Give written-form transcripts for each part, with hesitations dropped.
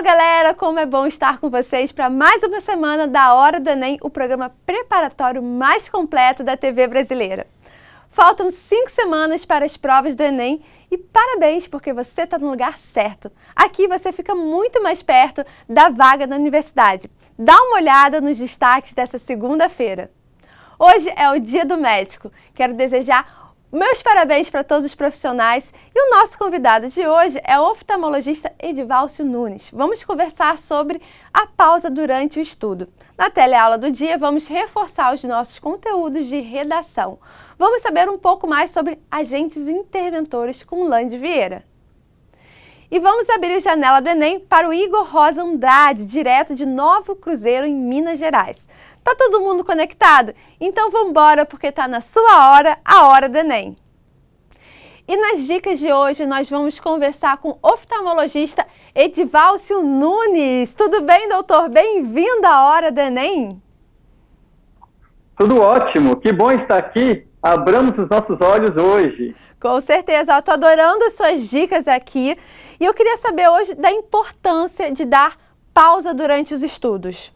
galera, como é bom estar com vocês para mais uma semana da Hora do Enem, o programa preparatório mais completo da TV brasileira. Faltam 5 semanas para as provas do Enem e parabéns porque você está no lugar certo. Aqui você fica muito mais perto da vaga da universidade. Dá uma olhada nos destaques dessa segunda-feira. Hoje é o Dia do Médico. Quero desejar meus parabéns para todos os profissionais e o nosso convidado de hoje é o oftalmologista Edivalcio Nunes. Vamos conversar sobre a pausa durante o estudo. Na teleaula do dia, vamos reforçar os nossos conteúdos de redação. Vamos saber um pouco mais sobre agentes interventores com Lande Vieira. E vamos abrir a janela do Enem para o Igor Rosa Andrade, direto de Novo Cruzeiro, em Minas Gerais. Tá todo mundo conectado? Então vamos embora, porque tá na sua hora, a Hora do Enem. E nas dicas de hoje nós vamos conversar com o oftalmologista Edivalcio Nunes. Tudo bem, doutor? Bem-vindo à Hora do Enem. Tudo ótimo, que bom estar aqui. Abramos os nossos olhos hoje. Com certeza, eu estou adorando as suas dicas aqui. E eu queria saber hoje da importância de dar pausa durante os estudos.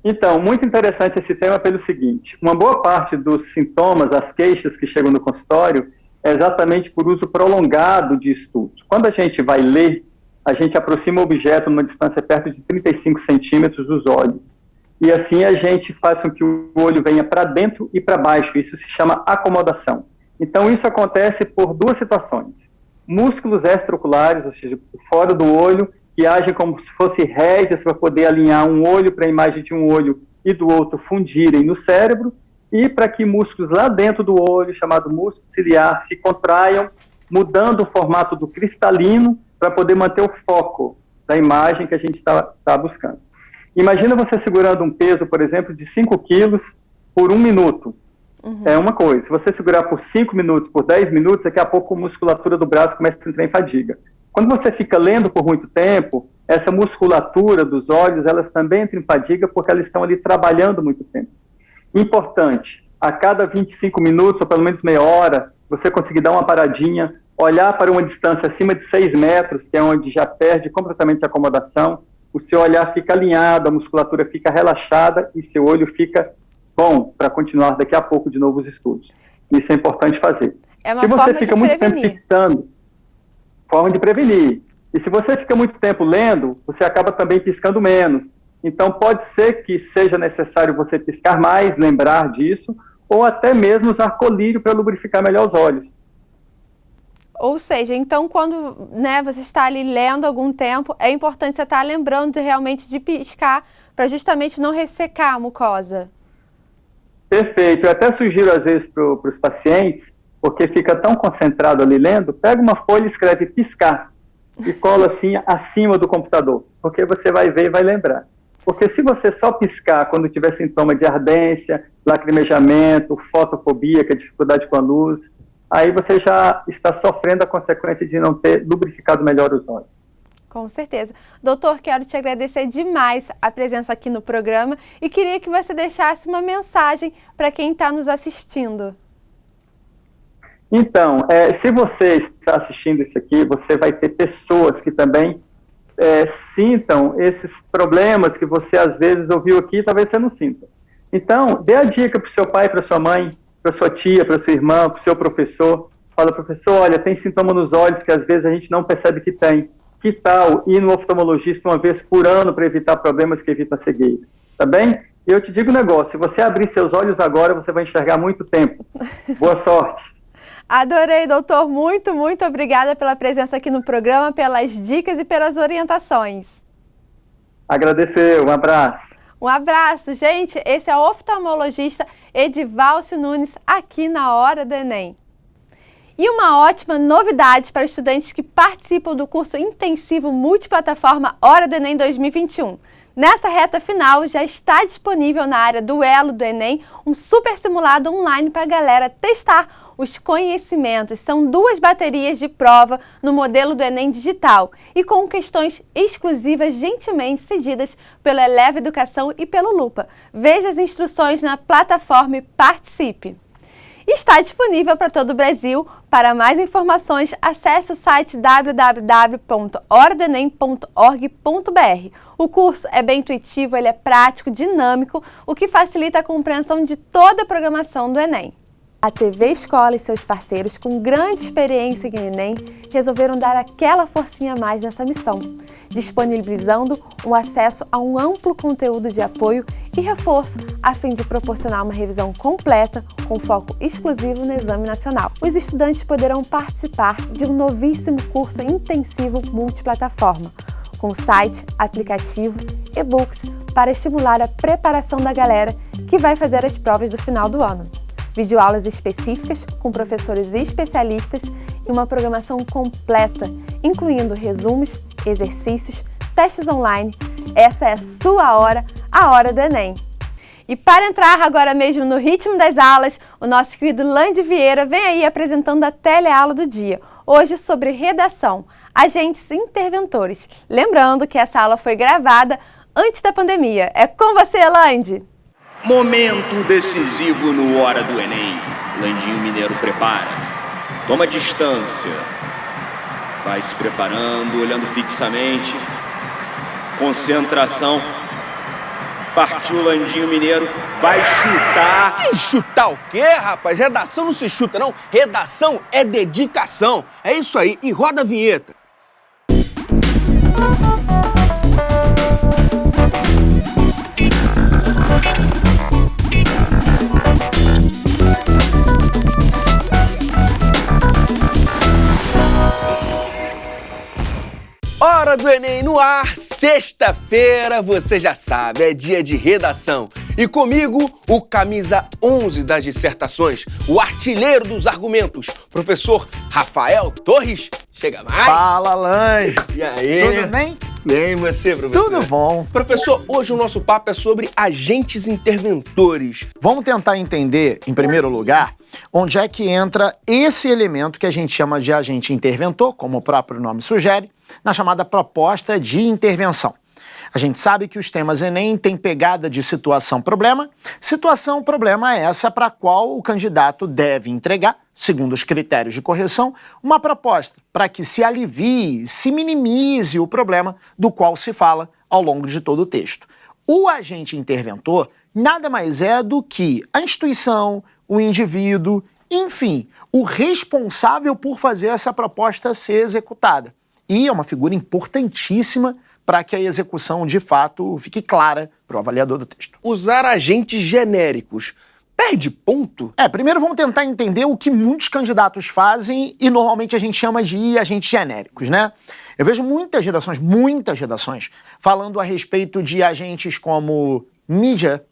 Então, muito interessante esse tema pelo seguinte: uma boa parte dos sintomas, as queixas que chegam no consultório, é exatamente por uso prolongado de estudos. Quando a gente vai ler, a gente aproxima o objeto numa distância perto de 35 centímetros dos olhos. E assim a gente faz com que o olho venha para dentro e para baixo. Isso se chama acomodação. Então, isso acontece por duas situações. Músculos extraoculares, ou seja, fora do olho, que agem como se fossem rédeas para poder alinhar um olho para a imagem de um olho e do outro fundirem no cérebro, e para que músculos lá dentro do olho, chamado músculo ciliar, se contraiam, mudando o formato do cristalino para poder manter o foco da imagem que a gente está buscando. Imagina você segurando um peso, por exemplo, de 5 quilos por 1 minuto. É uma coisa. Se você segurar por 5 minutos, por 10 minutos, daqui a pouco a musculatura do braço começa a entrar em fadiga. Quando você fica lendo por muito tempo, essa musculatura dos olhos, elas também entram em fadiga porque elas estão ali trabalhando muito tempo. Importante, a cada 25 minutos, ou pelo menos meia hora, você conseguir dar uma paradinha, olhar para uma distância acima de 6 metros, que é onde já perde completamente a acomodação, o seu olhar fica alinhado, a musculatura fica relaxada e seu olho fica bom para continuar daqui a pouco de novo os estudos. Isso é importante fazer. É uma se você forma fica de muito prevenir. tempo fixando, forma de prevenir. E se você fica muito tempo lendo, você acaba também piscando menos. Então pode ser que seja necessário você piscar mais, lembrar disso, ou até mesmo usar colírio para lubrificar melhor os olhos. Ou seja, então quando você está ali lendo algum tempo, é importante você estar lembrando realmente de piscar para justamente não ressecar a mucosa. Perfeito. Eu até sugiro às vezes para os pacientes, porque fica tão concentrado ali lendo, pega uma folha e escreve piscar e cola assim acima do computador, porque você vai ver e vai lembrar. Porque se você só piscar quando tiver sintoma de ardência, lacrimejamento, fotofobia, que é dificuldade com a luz, aí você já está sofrendo a consequência de não ter lubrificado melhor os olhos. Com certeza. Doutor, quero te agradecer demais a presença aqui no programa e queria que você deixasse uma mensagem para quem está nos assistindo. Então, se você está assistindo isso aqui, você vai ter pessoas que também sintam esses problemas que você às vezes ouviu aqui e talvez você não sinta. Então, dê a dica para o seu pai, para sua mãe, para sua tia, para sua irmã, para o seu professor. Fala, professor, olha, tem sintoma nos olhos que às vezes a gente não percebe que tem. Que tal ir no oftalmologista uma vez por ano para evitar problemas que evitam a cegueira? Tá bem? E eu te digo um negócio, se você abrir seus olhos agora, você vai enxergar muito tempo. Boa sorte! Adorei, doutor. Muito, muito obrigada pela presença aqui no programa, pelas dicas e pelas orientações. Agradecer, um abraço. Um abraço, gente. Esse é o oftalmologista Edivalcio Nunes, aqui na Hora do Enem. E uma ótima novidade para estudantes que participam do curso intensivo multiplataforma Hora do Enem 2021. Nessa reta final, já está disponível na área do Elo do Enem um super simulado online para a galera testar os conhecimentos. São 2 baterias de prova no modelo do Enem digital e com questões exclusivas gentilmente cedidas pelo Eleva Educação e pelo Lupa. Veja as instruções na plataforma e participe. está disponível para todo o Brasil. Para mais informações, acesse o site www.horadoenem.org.br. O curso é bem intuitivo, ele é prático, dinâmico, o que facilita a compreensão de toda a programação do Enem. A TV Escola e seus parceiros, com grande experiência em Enem, resolveram dar aquela forcinha a mais nessa missão, disponibilizando o acesso a um amplo conteúdo de apoio e reforço, a fim de proporcionar uma revisão completa com foco exclusivo no Exame Nacional. Os estudantes poderão participar de um novíssimo curso intensivo multiplataforma, com site, aplicativo, e-books, para estimular a preparação da galera que vai fazer as provas do final do ano. Videoaulas específicas com professores especialistas e uma programação completa, incluindo resumos, exercícios, testes online. Essa é a sua hora, a hora do Enem. E para entrar agora mesmo no ritmo das aulas, o nosso querido Lande Vieira vem aí apresentando a teleaula do dia, hoje sobre redação, agentes interventores. Lembrando que essa aula foi gravada antes da pandemia. É com você, Lande! Momento decisivo no Hora do Enem. Landinho Mineiro prepara. Toma distância. Vai se preparando, olhando fixamente. Concentração. Partiu Landinho Mineiro. Vai chutar. Que chutar o quê, rapaz? Redação não se chuta, não. Redação é dedicação. É isso aí. E roda a vinheta. Hora do Enem no ar, sexta-feira, você já sabe, é dia de redação. E comigo, o camisa 11 das dissertações, o artilheiro dos argumentos, professor Rafael Torres. Chega mais. Fala, Lange. E aí? Tudo bem? Bem, você, professor? Tudo bom. Professor, hoje o nosso papo é sobre agentes interventores. Vamos tentar entender, em primeiro lugar, onde é que entra esse elemento que a gente chama de agente interventor, como o próprio nome sugere, na chamada proposta de intervenção. A gente sabe que os temas Enem têm pegada de situação-problema. Situação-problema é essa para a qual o candidato deve entregar, segundo os critérios de correção, uma proposta para que se alivie, se minimize o problema do qual se fala ao longo de todo o texto. O agente interventor nada mais é do que a instituição, o indivíduo, enfim, o responsável por fazer essa proposta ser executada. E é uma figura importantíssima para que a execução, de fato, fique clara para o avaliador do texto. Usar agentes genéricos perde ponto? Primeiro vamos tentar entender o que muitos candidatos fazem e normalmente a gente chama de agentes genéricos, né? Eu vejo muitas redações, falando a respeito de agentes como mídia,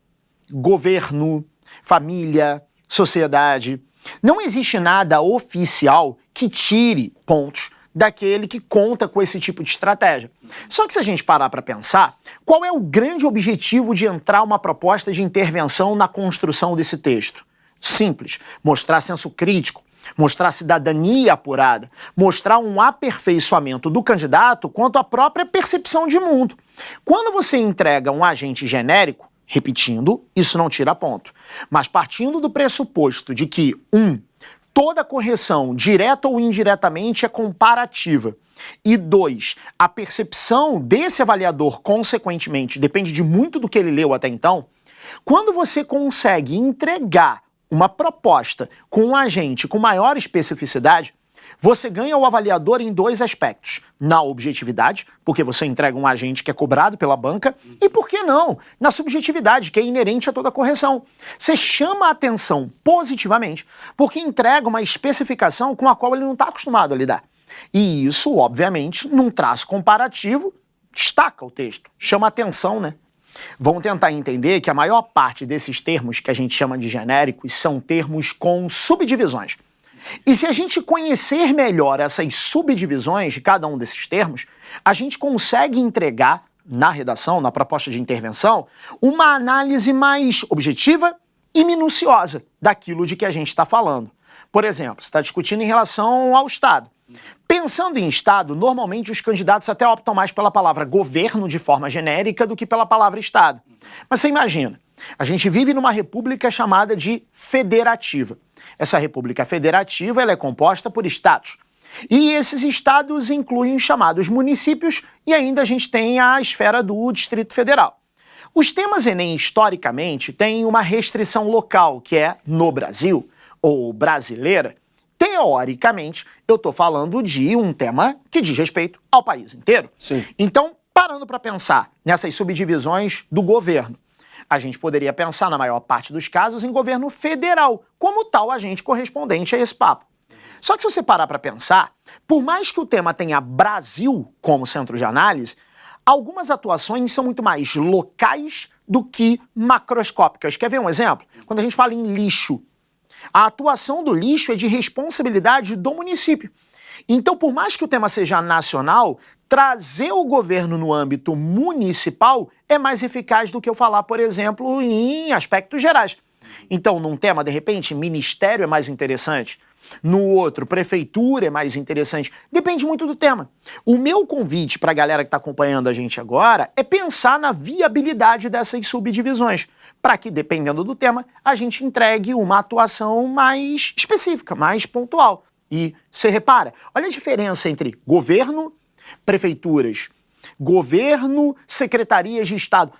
governo, família, sociedade. Não existe nada oficial que tire pontos daquele que conta com esse tipo de estratégia. Só que se a gente parar para pensar, qual é o grande objetivo de entrar uma proposta de intervenção na construção desse texto? Simples, mostrar senso crítico, mostrar cidadania apurada, mostrar um aperfeiçoamento do candidato quanto à própria percepção de mundo. Quando você entrega um agente genérico, repetindo, isso não tira ponto, mas partindo do pressuposto de que, toda correção, direta ou indiretamente, é comparativa. E 2, a percepção desse avaliador, consequentemente, depende de muito do que ele leu até então. Quando você consegue entregar uma proposta com um agente com maior especificidade, você ganha o avaliador em 2 aspectos. Na objetividade, porque você entrega um agente que é cobrado pela banca, e por que não? Na subjetividade, que é inerente a toda correção. Você chama a atenção positivamente, porque entrega uma especificação com a qual ele não está acostumado a lidar. E isso, obviamente, num traço comparativo, destaca o texto, chama a atenção, né? Vamos tentar entender que a maior parte desses termos que a gente chama de genéricos são termos com subdivisões. E se a gente conhecer melhor essas subdivisões de cada um desses termos, a gente consegue entregar na redação, na proposta de intervenção, uma análise mais objetiva e minuciosa daquilo de que a gente está falando. Por exemplo, você está discutindo em relação ao Estado. Pensando em Estado, normalmente os candidatos até optam mais pela palavra governo de forma genérica do que pela palavra Estado. Mas você imagina, a gente vive numa república chamada de federativa. Essa República Federativa ela é composta por estados. E esses estados incluem os chamados municípios e ainda a gente tem a esfera do Distrito Federal. Os temas Enem, historicamente, têm uma restrição local, que é no Brasil, ou brasileira. Teoricamente, eu estou falando de um tema que diz respeito ao país inteiro. Sim. Então, parando para pensar nessas subdivisões do governo, a gente poderia pensar, na maior parte dos casos, em governo federal, como tal agente correspondente a esse papo. Só que se você parar para pensar, por mais que o tema tenha Brasil como centro de análise, algumas atuações são muito mais locais do que macroscópicas. Quer ver um exemplo? Quando a gente fala em lixo, a atuação do lixo é de responsabilidade do município. Então, por mais que o tema seja nacional, trazer o governo no âmbito municipal é mais eficaz do que eu falar, por exemplo, em aspectos gerais. Então, num tema, de repente, ministério é mais interessante. No outro, prefeitura é mais interessante. Depende muito do tema. O meu convite para a galera que está acompanhando a gente agora é pensar na viabilidade dessas subdivisões, para que, dependendo do tema, a gente entregue uma atuação mais específica, mais pontual. E você repara, olha a diferença entre governo, prefeituras, governo, secretarias de Estado.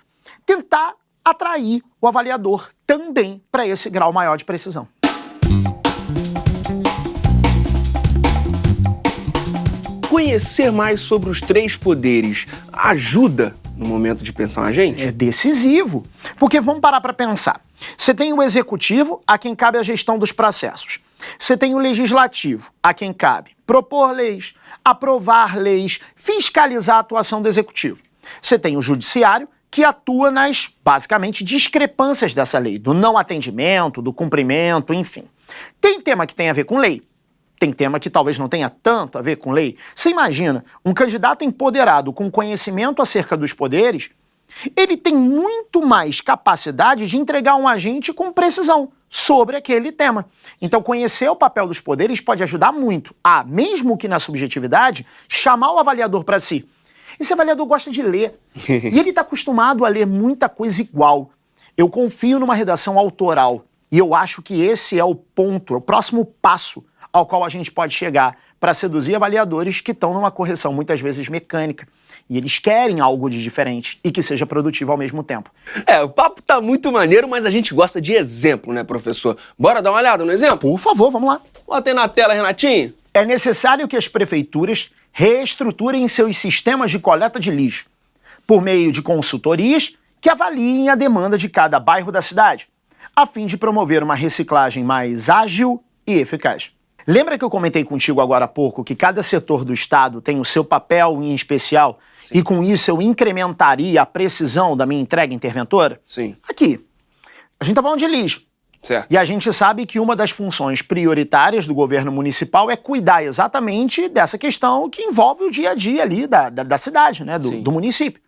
Tentar atrair o avaliador também para esse grau maior de precisão. Conhecer mais sobre os três poderes ajuda no momento de pensar na gente? É decisivo, porque vamos parar para pensar. Você tem o executivo, a quem cabe a gestão dos processos. Você tem o legislativo, a quem cabe propor leis, aprovar leis, fiscalizar a atuação do executivo. Você tem o judiciário, que atua nas, basicamente, discrepâncias dessa lei, do não atendimento, do cumprimento, enfim. Tem tema que tem a ver com lei. Tem tema que talvez não tenha tanto a ver com lei. Você imagina, um candidato empoderado com conhecimento acerca dos poderes, ele tem muito mais capacidade de entregar um agente com precisão sobre aquele tema. Então, conhecer o papel dos poderes pode ajudar muito a, mesmo que na subjetividade, chamar o avaliador para si. Esse avaliador gosta de ler. E ele está acostumado a ler muita coisa igual. Eu confio numa redação autoral. E eu acho que esse é o ponto, é o próximo passo ao qual a gente pode chegar para seduzir avaliadores que estão numa correção muitas vezes mecânica. E eles querem algo de diferente e que seja produtivo ao mesmo tempo. O papo tá muito maneiro, mas a gente gosta de exemplo, né, professor? Bora dar uma olhada no exemplo? Por favor, vamos lá. Bota aí na tela, Renatinho. É necessário que as prefeituras reestruturem seus sistemas de coleta de lixo, por meio de consultorias que avaliem a demanda de cada bairro da cidade, a fim de promover uma reciclagem mais ágil e eficaz. Lembra que eu comentei contigo agora há pouco que cada setor do Estado tem o seu papel em especial? Sim. E com isso eu incrementaria a precisão da minha entrega interventora? Sim. Aqui, a gente tá falando de lixo. Certo. E a gente sabe que uma das funções prioritárias do governo municipal é cuidar exatamente dessa questão que envolve o dia a dia ali da cidade, né, do município.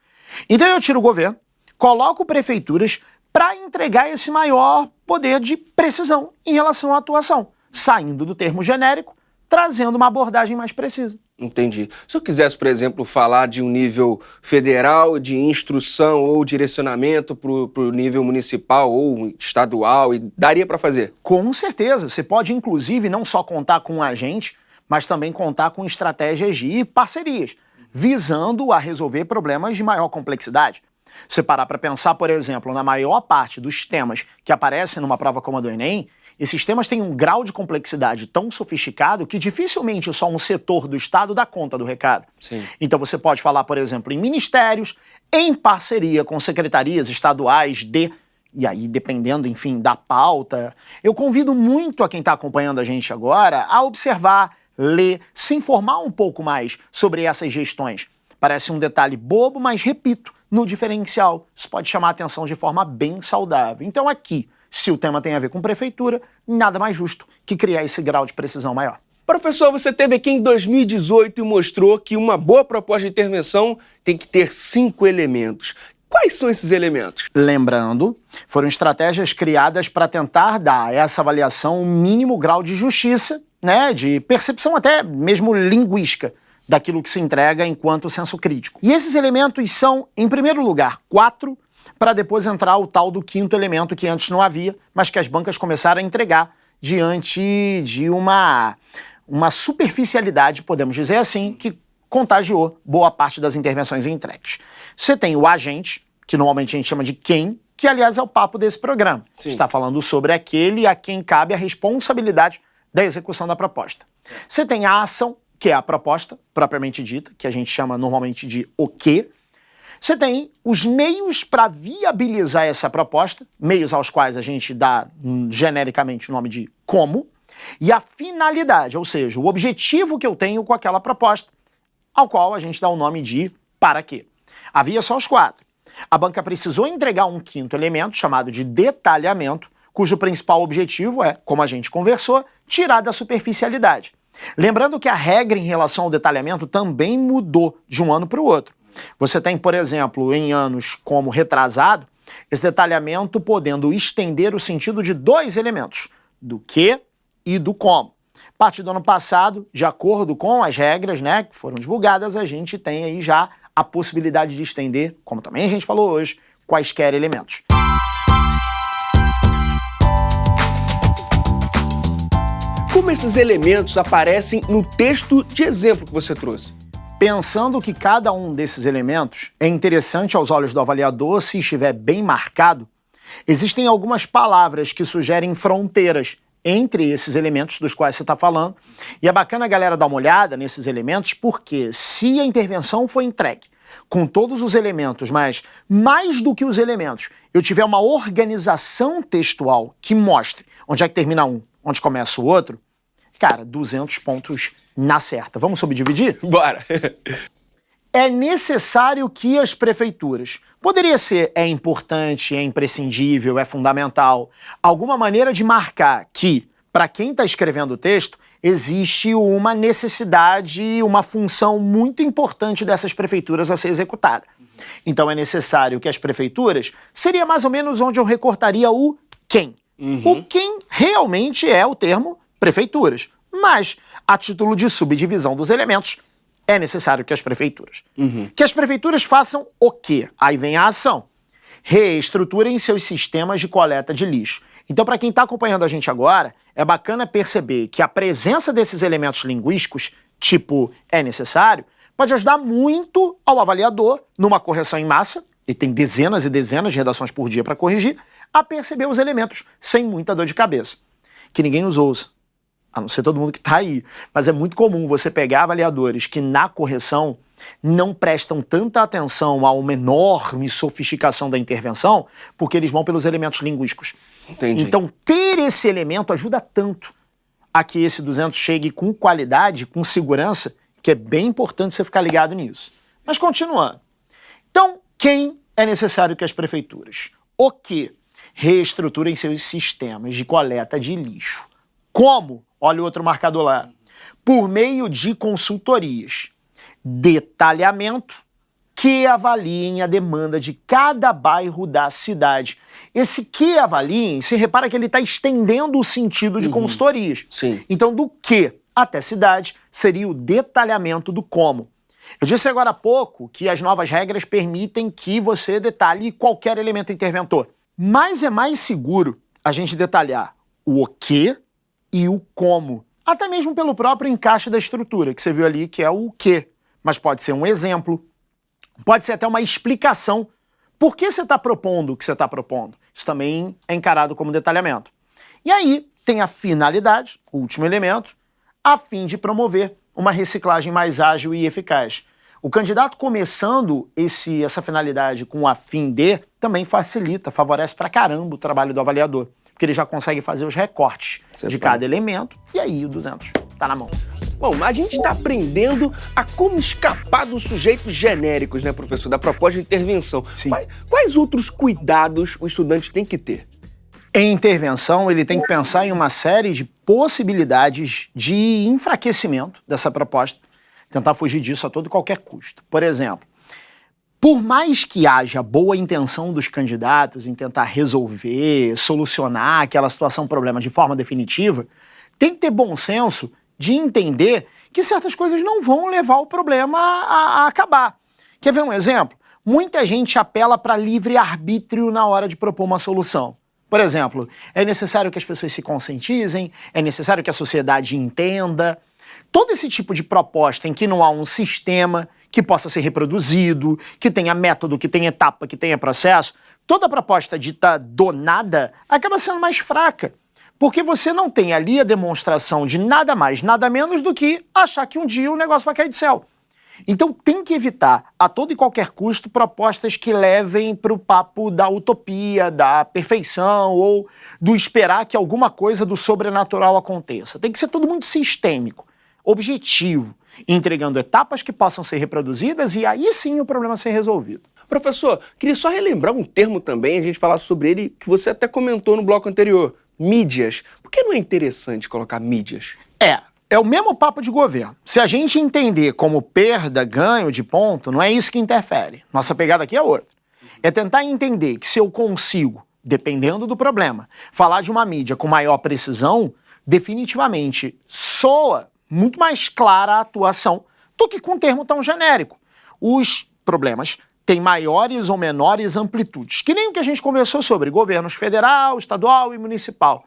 Então eu tiro o governo, coloco prefeituras para entregar esse maior poder de precisão em relação à atuação, saindo do termo genérico, trazendo uma abordagem mais precisa. Entendi. Se eu quisesse, por exemplo, falar de um nível federal, de instrução ou direcionamento para o nível municipal ou estadual, daria para fazer? Com certeza. Você pode, inclusive, não só contar com um agente, mas também contar com estratégias de parcerias, visando a resolver problemas de maior complexidade. Se parar para pensar, por exemplo, na maior parte dos temas que aparecem numa prova como a do Enem, esses temas têm um grau de complexidade tão sofisticado que dificilmente só um setor do Estado dá conta do recado. Sim. Então você pode falar, por exemplo, em ministérios, em parceria com secretarias estaduais e aí dependendo, enfim, da pauta. Eu convido muito a quem está acompanhando a gente agora a observar, ler, se informar um pouco mais sobre essas gestões. Parece um detalhe bobo, mas repito, no diferencial, isso pode chamar a atenção de forma bem saudável. Então aqui, se o tema tem a ver com prefeitura, nada mais justo que criar esse grau de precisão maior. Professor, você esteve aqui em 2018 e mostrou que uma boa proposta de intervenção tem que ter 5 elementos. Quais são esses elementos? Lembrando, foram estratégias criadas para tentar dar a essa avaliação um mínimo grau de justiça, né, de percepção até mesmo linguística daquilo que se entrega enquanto senso crítico. E esses elementos são, em primeiro lugar, 4, para depois entrar o tal do 5º elemento que antes não havia, mas que as bancas começaram a entregar diante de uma superficialidade, podemos dizer assim, que contagiou boa parte das intervenções entregues. Você tem o agente, que normalmente a gente chama de quem, que aliás é o papo desse programa. Sim. Está falando sobre aquele a quem cabe a responsabilidade da execução da proposta. Você tem a ação, que é a proposta propriamente dita, que a gente chama normalmente de o quê. Você tem os meios para viabilizar essa proposta, meios aos quais a gente dá genericamente o nome de como, e a finalidade, ou seja, o objetivo que eu tenho com aquela proposta, ao qual a gente dá o nome de para quê. Havia só os 4. A banca precisou entregar um 5º elemento, chamado de detalhamento, cujo principal objetivo é, como a gente conversou, tirar da superficialidade. Lembrando que a regra em relação ao detalhamento também mudou de um ano para o outro. Você tem, por exemplo, em anos como retrasado, esse detalhamento podendo estender o sentido de 2 elementos, do que e do como. A partir do ano passado, de acordo com as regras, né, que foram divulgadas, a gente tem aí já a possibilidade de estender, como também a gente falou hoje, quaisquer elementos. Como esses elementos aparecem no texto de exemplo que você trouxe? Pensando que cada um desses elementos é interessante aos olhos do avaliador se estiver bem marcado, existem algumas palavras que sugerem fronteiras entre esses elementos dos quais você está falando, e é bacana a galera dar uma olhada nesses elementos, porque se a intervenção foi entregue com todos os elementos, mas mais do que os elementos, eu tiver uma organização textual que mostre onde é que termina um, onde começa o outro, cara, 200 pontos na certa. Vamos subdividir? Bora! É necessário que as prefeituras, poderia ser é importante, é imprescindível, é fundamental, alguma maneira de marcar que, para quem está escrevendo o texto, existe uma necessidade, uma função muito importante dessas prefeituras a ser executada. Então é necessário que as prefeituras, seria mais ou menos onde eu recortaria o quem. O quem realmente é o termo prefeituras, mas a título de subdivisão dos elementos, é necessário que as prefeituras. Que as prefeituras façam o quê? Aí vem a ação. Reestruturem seus sistemas de coleta de lixo. Então, para quem está acompanhando a gente agora, é bacana perceber que a presença desses elementos linguísticos, tipo é necessário, pode ajudar muito ao avaliador, numa correção em massa, e tem dezenas e dezenas de redações por dia para corrigir, a perceber os elementos sem muita dor de cabeça. Que ninguém nos ouça. A não ser todo mundo que está aí. Mas é muito comum você pegar avaliadores que na correção não prestam tanta atenção a uma enorme sofisticação da intervenção, porque eles vão pelos elementos linguísticos. Entendi. Então, ter esse elemento ajuda tanto a que esse 200 chegue com qualidade, com segurança, que é bem importante você ficar ligado nisso. Mas continuando. Então, quem é necessário que as prefeituras? O que? Reestruturem seus sistemas de coleta de lixo. Como? Olha o outro marcador lá. Por meio de consultorias. Detalhamento que avaliem a demanda de cada bairro da cidade. Esse que avaliem, se repara que ele está estendendo o sentido de consultorias. Sim. Então, do que até cidade seria o detalhamento do como. Eu disse agora há pouco que as novas regras permitem que você detalhe qualquer elemento interventor. Mas é mais seguro a gente detalhar o que e o como. Até mesmo pelo próprio encaixe da estrutura, que você viu ali, que é o que. Mas pode ser um exemplo, pode ser até uma explicação. Por que você está propondo o que você está propondo? Isso também é encarado como detalhamento. E aí tem a finalidade, o último elemento, a fim de promover uma reciclagem mais ágil e eficaz. O candidato começando essa finalidade com a fim de, também facilita, favorece pra caramba o trabalho do avaliador, porque ele já consegue fazer os recortes de cada elemento, e aí o 200 tá na mão. Bom, a gente está aprendendo a como escapar dos sujeitos genéricos, né, professor, da proposta de intervenção. Sim. Quais outros cuidados o estudante tem que ter? Em intervenção, ele tem que pensar em uma série de possibilidades de enfraquecimento dessa proposta, tentar fugir disso a todo e qualquer custo. Por exemplo, por mais que haja boa intenção dos candidatos em tentar resolver, solucionar aquela situação, problema de forma definitiva, tem que ter bom senso de entender que certas coisas não vão levar o problema a acabar. Quer ver um exemplo? Muita gente apela para livre-arbítrio na hora de propor uma solução. Por exemplo, é necessário que as pessoas se conscientizem, é necessário que a sociedade entenda. Todo esse tipo de proposta em que não há um sistema que possa ser reproduzido, que tenha método, que tenha etapa, que tenha processo, toda proposta dita do nada acaba sendo mais fraca. Porque você não tem ali a demonstração de nada mais, nada menos do que achar que um dia o negócio vai cair do céu. Então tem que evitar, a todo e qualquer custo, propostas que levem para o papo da utopia, da perfeição ou do esperar que alguma coisa do sobrenatural aconteça. Tem que ser tudo muito sistêmico, objetivo, entregando etapas que possam ser reproduzidas e aí sim o problema ser resolvido. Professor, queria só relembrar um termo também, a gente falar sobre ele, que você até comentou no bloco anterior, mídias. Por que não é interessante colocar mídias? É o mesmo papo de governo. Se a gente entender como perda, ganho de ponto, não é isso que interfere. Nossa pegada aqui é outra. É tentar entender que se eu consigo, dependendo do problema, falar de uma mídia com maior precisão, definitivamente soa muito mais clara a atuação do que com um termo tão genérico. Os problemas têm maiores ou menores amplitudes, que nem o que a gente conversou sobre governos federal, estadual e municipal.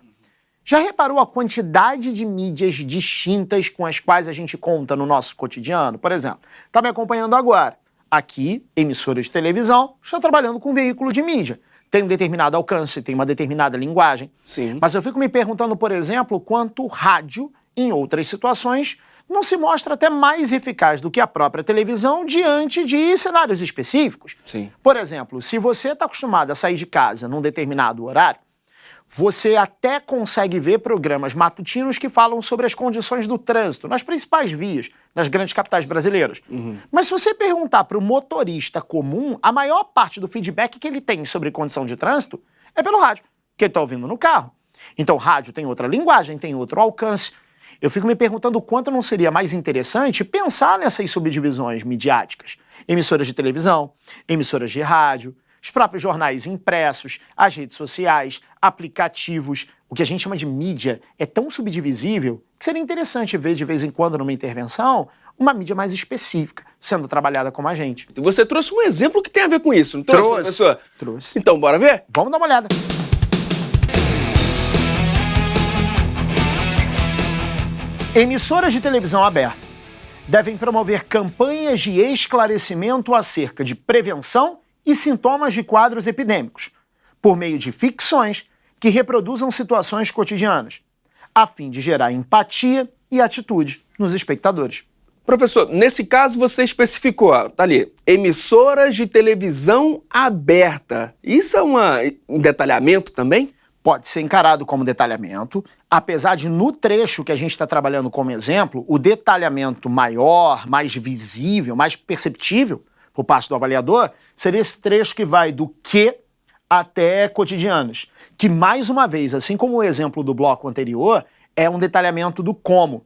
Já reparou a quantidade de mídias distintas com as quais a gente conta no nosso cotidiano? Por exemplo, está me acompanhando agora. Aqui, emissora de televisão, está trabalhando com veículo de mídia. Tem um determinado alcance, tem uma determinada linguagem. Sim. Mas eu fico me perguntando, por exemplo, quanto rádio, em outras situações, não se mostra até mais eficaz do que a própria televisão diante de cenários específicos. Sim. Por exemplo, se você está acostumado a sair de casa num determinado horário, você até consegue ver programas matutinos que falam sobre as condições do trânsito nas principais vias das grandes capitais brasileiras. Mas se você perguntar para o motorista comum, a maior parte do feedback que ele tem sobre condição de trânsito é pelo rádio, que ele está ouvindo no carro. Então, rádio tem outra linguagem, tem outro alcance. Eu fico me perguntando o quanto não seria mais interessante pensar nessas subdivisões midiáticas. Emissoras de televisão, emissoras de rádio, os próprios jornais impressos, as redes sociais, aplicativos. O que a gente chama de mídia é tão subdivisível que seria interessante ver de vez em quando numa intervenção uma mídia mais específica sendo trabalhada como a gente. Você trouxe um exemplo que tem a ver com isso, não trouxe, professor? Trouxe. Então, bora ver? Vamos dar uma olhada. Emissoras de televisão aberta devem promover campanhas de esclarecimento acerca de prevenção e sintomas de quadros epidêmicos, por meio de ficções que reproduzam situações cotidianas, a fim de gerar empatia e atitude nos espectadores. Professor, nesse caso você especificou, tá ali, emissoras de televisão aberta. Isso é um detalhamento também? Pode ser encarado como detalhamento, apesar de no trecho que a gente está trabalhando como exemplo, o detalhamento maior, mais visível, mais perceptível por parte do avaliador, seria esse trecho que vai do que até cotidianos, que mais uma vez, assim como o exemplo do bloco anterior, é um detalhamento do como.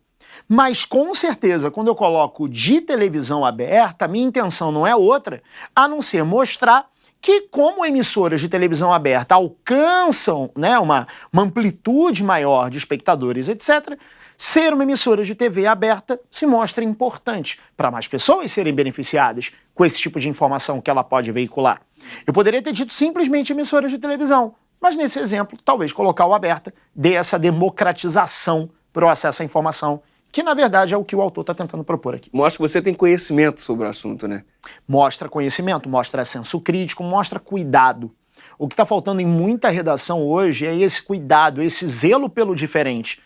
Mas com certeza, quando eu coloco de televisão aberta, a minha intenção não é outra, a não ser mostrar que como emissoras de televisão aberta alcançam, né, uma amplitude maior de espectadores, etc., ser uma emissora de TV aberta se mostra importante para mais pessoas serem beneficiadas com esse tipo de informação que ela pode veicular. Eu poderia ter dito simplesmente emissoras de televisão, mas nesse exemplo, talvez colocar o aberta dê essa democratização para o acesso à informação, que na verdade é o que o autor está tentando propor aqui. Mostra que você tem conhecimento sobre o assunto, né? Mostra conhecimento, mostra senso crítico, mostra cuidado. O que está faltando em muita redação hoje é esse cuidado, esse zelo pelo diferente.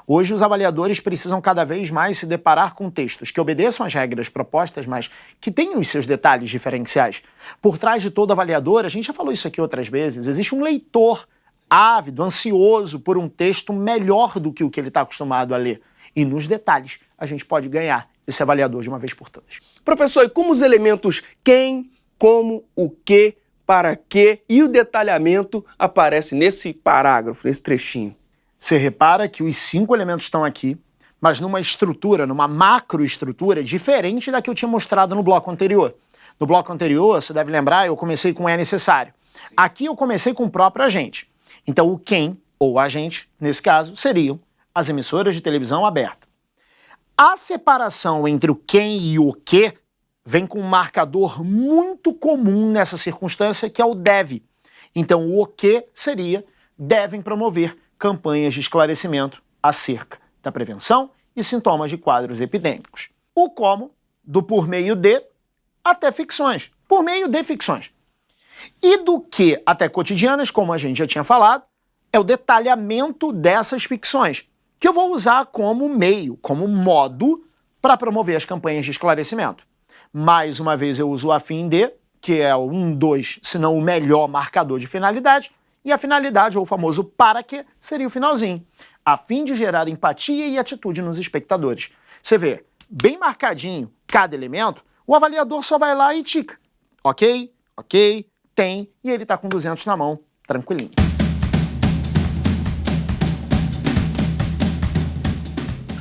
Hoje os avaliadores precisam cada vez mais se deparar com textos que obedeçam às regras propostas, mas que tenham os seus detalhes diferenciais. Por trás de todo avaliador, a gente já falou isso aqui outras vezes, existe um leitor ávido, ansioso por um texto melhor do que o que ele está acostumado a ler. E nos detalhes a gente pode ganhar esse avaliador de uma vez por todas. Professor, e como os elementos quem, como, o que, para quê e o detalhamento aparecem nesse parágrafo, nesse trechinho? Você repara que os 5 elementos estão aqui, mas numa estrutura, numa macroestrutura diferente da que eu tinha mostrado no bloco anterior. No bloco anterior, você deve lembrar, eu comecei com é necessário. Aqui eu comecei com o próprio agente. Então o quem, ou agente, nesse caso, seriam as emissoras de televisão aberta. A separação entre o quem e o que vem com um marcador muito comum nessa circunstância, que é o deve. Então o que seria devem promover campanhas de esclarecimento acerca da prevenção e sintomas de quadros epidêmicos. O como, do por meio de, até ficções. Por meio de ficções. E do que até cotidianas, como a gente já tinha falado, é o detalhamento dessas ficções, que eu vou usar como meio, como modo, para promover as campanhas de esclarecimento. Mais uma vez eu uso a fim de, que é um dos, se não o melhor marcador de finalidade, e a finalidade, ou o famoso para quê, seria o finalzinho, a fim de gerar empatia e atitude nos espectadores. Você vê, bem marcadinho cada elemento, o avaliador só vai lá e tica. Ok, tem, e ele está com 200 na mão, tranquilinho.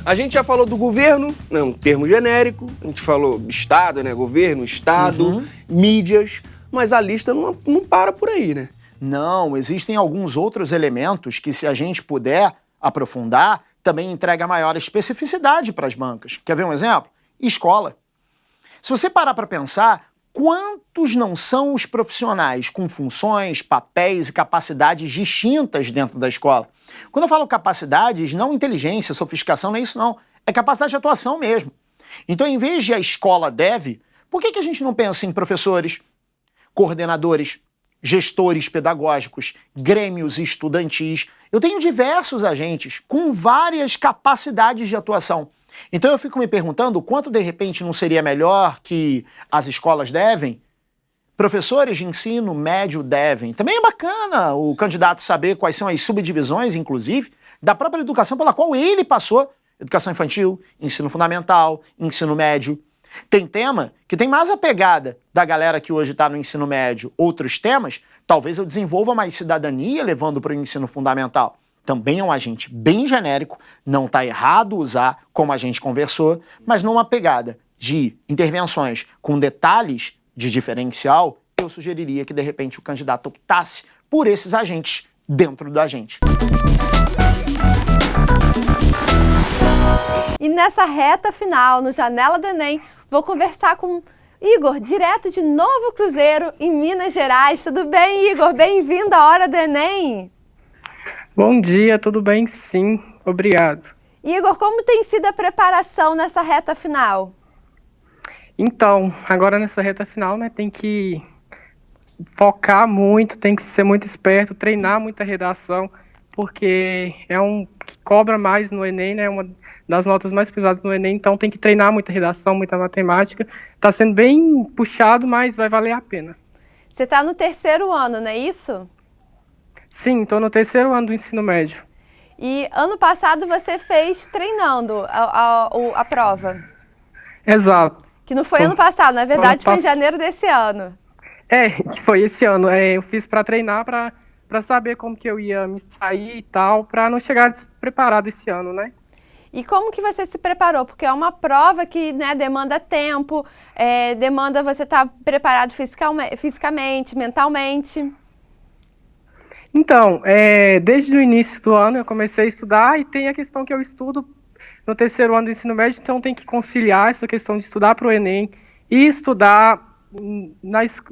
A gente já falou do governo, né, um termo genérico, a gente falou Estado, né, governo, Estado, mídias, mas a lista não para por aí, né? Não, existem alguns outros elementos que, se a gente puder aprofundar, também entrega maior especificidade para as bancas. Quer ver um exemplo? Escola. Se você parar para pensar, quantos não são os profissionais com funções, papéis e capacidades distintas dentro da escola? Quando eu falo capacidades, não inteligência, sofisticação, não é isso não. É capacidade de atuação mesmo. Então, em vez de a escola deve, por que a gente não pensa em professores, coordenadores, gestores pedagógicos, grêmios estudantis? Eu tenho diversos agentes com várias capacidades de atuação. Então eu fico me perguntando quanto de repente não seria melhor que as escolas devem? Professores de ensino médio devem. Também é bacana o candidato saber quais são as subdivisões, inclusive, da própria educação pela qual ele passou. Educação infantil, ensino fundamental, ensino médio. Tem tema que tem mais a pegada da galera que hoje está no ensino médio. Outros temas, talvez eu desenvolva mais cidadania levando para o ensino fundamental. Também é um agente bem genérico, não está errado usar, como a gente conversou, mas numa pegada de intervenções com detalhes de diferencial, eu sugeriria que, de repente, o candidato optasse por esses agentes dentro do agente. E nessa reta final, no Janela do Enem, vou conversar com Igor, direto de Novo Cruzeiro, em Minas Gerais. Tudo bem, Igor? Bem-vindo à Hora do Enem. Bom dia, tudo bem? Sim, obrigado. Igor, como tem sido a preparação nessa reta final? Então, agora nessa reta final, né, tem que focar muito, tem que ser muito esperto, treinar muita redação, porque é um que cobra mais no Enem, né, uma das notas mais pesadas no Enem, então tem que treinar muita redação, muita matemática. Tá sendo bem puxado, mas vai valer a pena. Você está no 3º ano, não é isso? Sim, estou no 3º ano do ensino médio. E ano passado você fez treinando a prova. Exato. Que não foi ano passado, na verdade foi em janeiro desse ano. Foi esse ano. Eu fiz para treinar, para saber como que eu ia me sair e tal, para não chegar despreparado esse ano, né? E como que você se preparou? Porque é uma prova que, né, demanda tempo, demanda você estar preparado fisicamente, mentalmente. Então, desde o início do ano eu comecei a estudar e tem a questão que eu estudo no 3º ano do ensino médio, então tem que conciliar essa questão de estudar para o Enem e estudar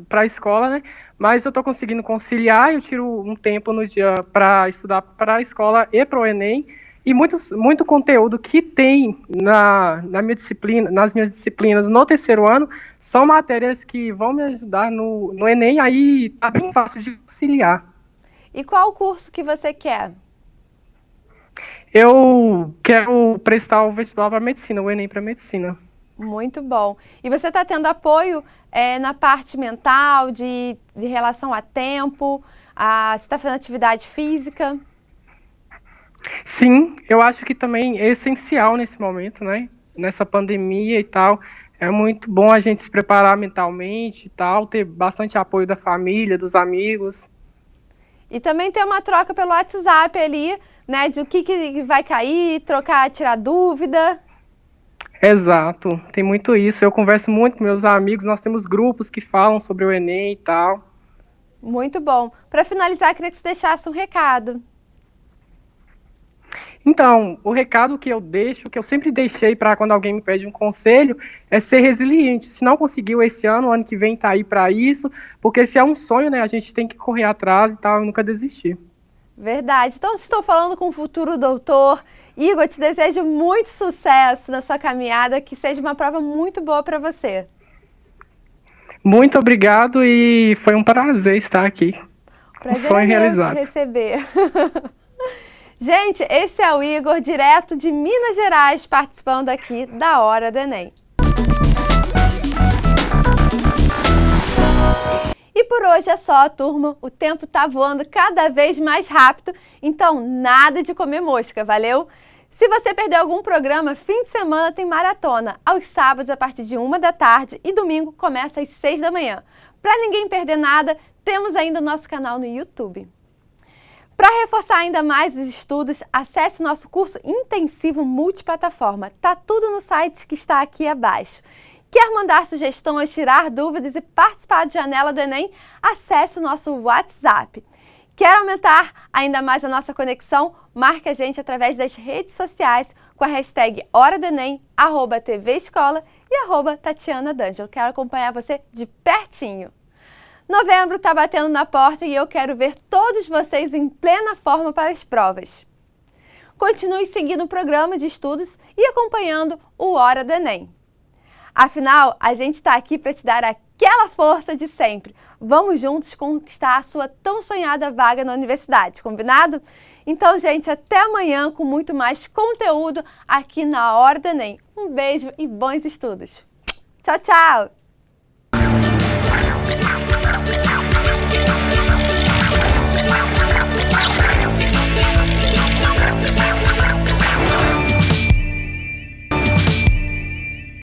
para a escola, né? Mas eu estou conseguindo conciliar, eu tiro um tempo no dia para estudar para a escola e para o Enem, e muito conteúdo que tem na minha disciplina, nas minhas disciplinas no 3º ano são matérias que vão me ajudar no Enem, aí tá bem fácil de conciliar. E qual o curso que você quer? Eu quero prestar o vestibular para medicina, o Enem para medicina. Muito bom. E você está tendo apoio na parte mental, de relação a tempo? Você está fazendo atividade física? Sim, eu acho que também é essencial nesse momento, né? Nessa pandemia e tal. É muito bom a gente se preparar mentalmente e tal, ter bastante apoio da família, dos amigos. E também ter uma troca pelo WhatsApp ali, né? De o que vai cair, tirar dúvida. Exato, tem muito isso. Eu converso muito com meus amigos, nós temos grupos que falam sobre o Enem e tal. Muito bom. Para finalizar, queria que você deixasse um recado. Então, o recado que eu deixo, que eu sempre deixei para quando alguém me pede um conselho, é ser resiliente. Se não conseguiu esse ano, o ano que vem tá aí para isso, porque se é um sonho, né, a gente tem que correr atrás e tal, e nunca desistir. Verdade. Então, estou falando com o futuro doutor. Igor, te desejo muito sucesso na sua caminhada, que seja uma prova muito boa para você. Muito obrigado e foi um prazer estar aqui. Prazer sonho é meu realizado. te receber. Gente, esse é o Igor, direto de Minas Gerais, participando aqui da Hora do Enem. E por hoje é só, turma. O tempo tá voando cada vez mais rápido, então nada de comer mosca, valeu? Se você perdeu algum programa, fim de semana tem maratona, aos sábados a partir de 1 da tarde e domingo começa às 6 da manhã. Para ninguém perder nada, temos ainda o nosso canal no YouTube. Para reforçar ainda mais os estudos, acesse nosso curso intensivo multiplataforma. Tá tudo no site que está aqui abaixo. Quer mandar sugestões, tirar dúvidas e participar da Janela do Enem? Acesse o nosso WhatsApp. Quer aumentar ainda mais a nossa conexão? Marque a gente através das redes sociais com a hashtag Hora do Enem, @TV Escola e @Tatiana D'Angelo. Quero acompanhar você de pertinho. Novembro está batendo na porta e eu quero ver todos vocês em plena forma para as provas. Continue seguindo o programa de estudos e acompanhando o Hora do Enem. Afinal, a gente está aqui para te dar aquela força de sempre. Vamos juntos conquistar a sua tão sonhada vaga na universidade, combinado? Então, gente, até amanhã com muito mais conteúdo aqui na Hora do Enem. Um beijo e bons estudos. Tchau, tchau!